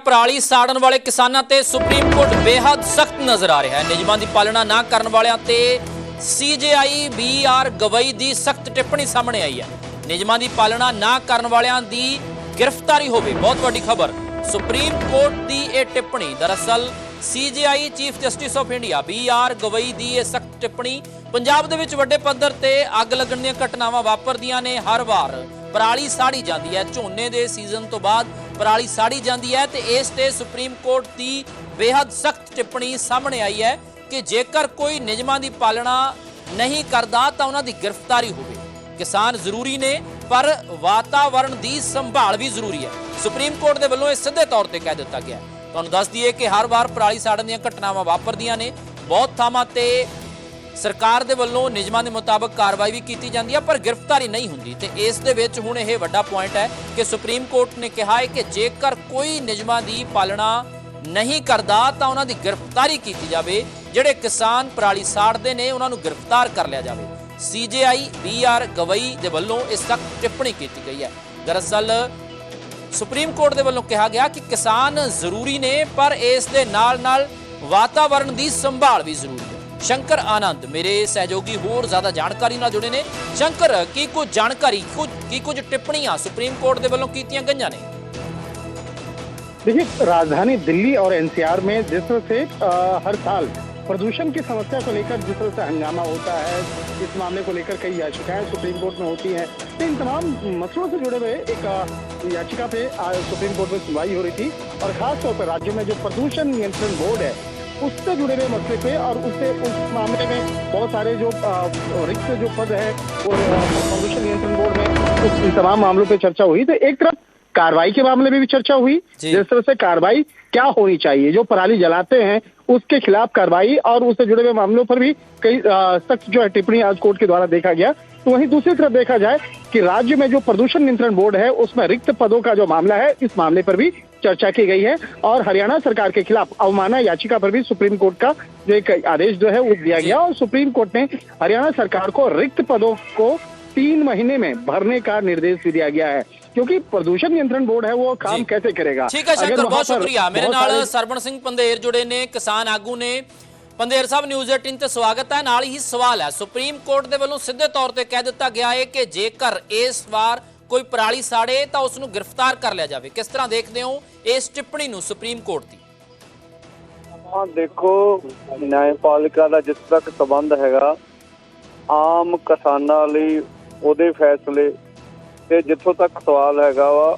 पराली साड़न वाले किसानां ते सुप्रीम कोर्ट बेहद सख्त नजर आ रहा है। नियमां दी पालना ना करन वालियां ते CJI BR गवई दी सख्त टिप्पणी सामने आई है। नियमां दी पालना ना करन वालियां दी गिरफ्तारी होवे, बहुत वड्डी खबर। सुप्रीम कोर्ट दी यह टिप्पणी दरअसल CJI chief justice of India BR Gavai दी यह सख्त टिप्पणी पंजाब दे विच वड्डे पद्धर ते अग लगण दीआं घटनावां वापरदियां ने। हर वार पराली साड़ी जाती है, झोने के सीजन तो बाद पराली साड़ी जाती है तो इस ते सुप्रीम कोर्ट की बेहद सख्त टिप्पणी सामने आई है कि जेकर कोई नियमां की पालना नहीं करता तो उन्हां दी गिरफ्तारी होवे। किसान जरूरी ने पर वातावरण की संभाल भी जरूरी है। सुप्रीम कोर्ट के वलों सीधे तौर पर कह दिता गया। तुहानूं दस दईए कि हर बार पराली साड़न दीआं घटनावां वापरदियां ने। बहुत थावां ते सरकार दे वल्लों नियमां दे मुताबक कार्रवाई भी की जाती है पर गिरफ्तारी नहीं होंदी। ते इस दे विच हुण इह वड्डा पॉइंट है कि सुप्रीम कोर्ट ने कहा है कि जेकर कोई नियमां दी पालना नहीं करता तो उन्हां दी गिरफ्तारी की जाए। जिहड़े किसान पराली साड़दे ने उन्हां नूं गिरफ्तार कर लिया जाए। CJI BR गवई दे वल्लों इस सख्त टिप्पणी की गई है। दरअसल सुप्रीम कोर्ट दे वल्लों कहा गया कि किसान जरूरी ने पर इस दे नाल नाल वातावरण की संभाल भी जरूरी है। शंकर आनंद मेरे सहयोगी होर ज्यादा जानकारी नाल जुड़े ने। शंकर, की कुछ जानकारी की कुछ टिप्पणियां सुप्रीम कोर्ट दे वल्लों कीतियां गईयां ने? देखिए, राजधानी दिल्ली और NCR में जिस तरह से हर साल प्रदूषण की समस्या को लेकर जिस तरह से हंगामा होता है, इस मामले को लेकर कई याचिकाएं सुप्रीम कोर्ट में होती हैं। तो इन तमाम मसलों से जुड़े हुए एक याचिका पे सुप्रीम कोर्ट में सुनवाई हो रही थी और खासतौर पर राज्यों में जो प्रदूषण नियंत्रण बोर्ड है उससे जुड़े हुए मसले पे और उस मामले में बहुत सारे जो रिक्त जो पद है वो प्रदूषण नियंत्रण बोर्ड में उन तमाम मामलों पे चर्चा हुई। तो एक तरफ कार्रवाई के मामले में भी चर्चा हुई, जिस तरह से कार्रवाई क्या होनी चाहिए, जो पराली जलाते हैं उसके खिलाफ कार्रवाई और उससे जुड़े हुए मामलों पर भी कई सख्त जो है टिप्पणी आज कोर्ट के द्वारा देखा गया। तो वहीं दूसरी तरफ देखा जाए कि राज्य में जो प्रदूषण नियंत्रण बोर्ड है उसमें रिक्त पदों का जो मामला है इस मामले पर भी चर्चा की गई है और हरियाणा सरकार के खिलाफ अवमानना याचिका पर भी सुप्रीम कोर्ट का जो एक आदेश जो है वो दिया गया और सुप्रीम कोर्ट ने हरियाणा सरकार को रिक्त पदों को 3 महीने में भरने का निर्देश भी दिया गया है, क्योंकि प्रदूषण नियंत्रण बोर्ड है वो काम कैसे करेगा। ठीक है शंकर, बहुत शुक्रिया। मेरे नाल सरवण सिंह पंधेर जुड़े ने, किसान आगू ने। पंधेर साहब, न्यूज़ 18 ते स्वागत है। नाल ही सवाल है, सुप्रीम कोर्ट के वलों सीधे तौर पर कह दिता गया है कि जेकर इस बार कोई पराली साड़े तो उसनूं गिरफ्तार कर लिया जाए। किस तरह देखते हो इस टिप्पणी नूं सुप्रीम कोर्ट की? हाँ देखो, न्यायपालिका का जिस तक संबंध हैगा आम किसानां लई ਉਹਦੇ फैसले ਤੇ जिथों तक सवाल हैगा वा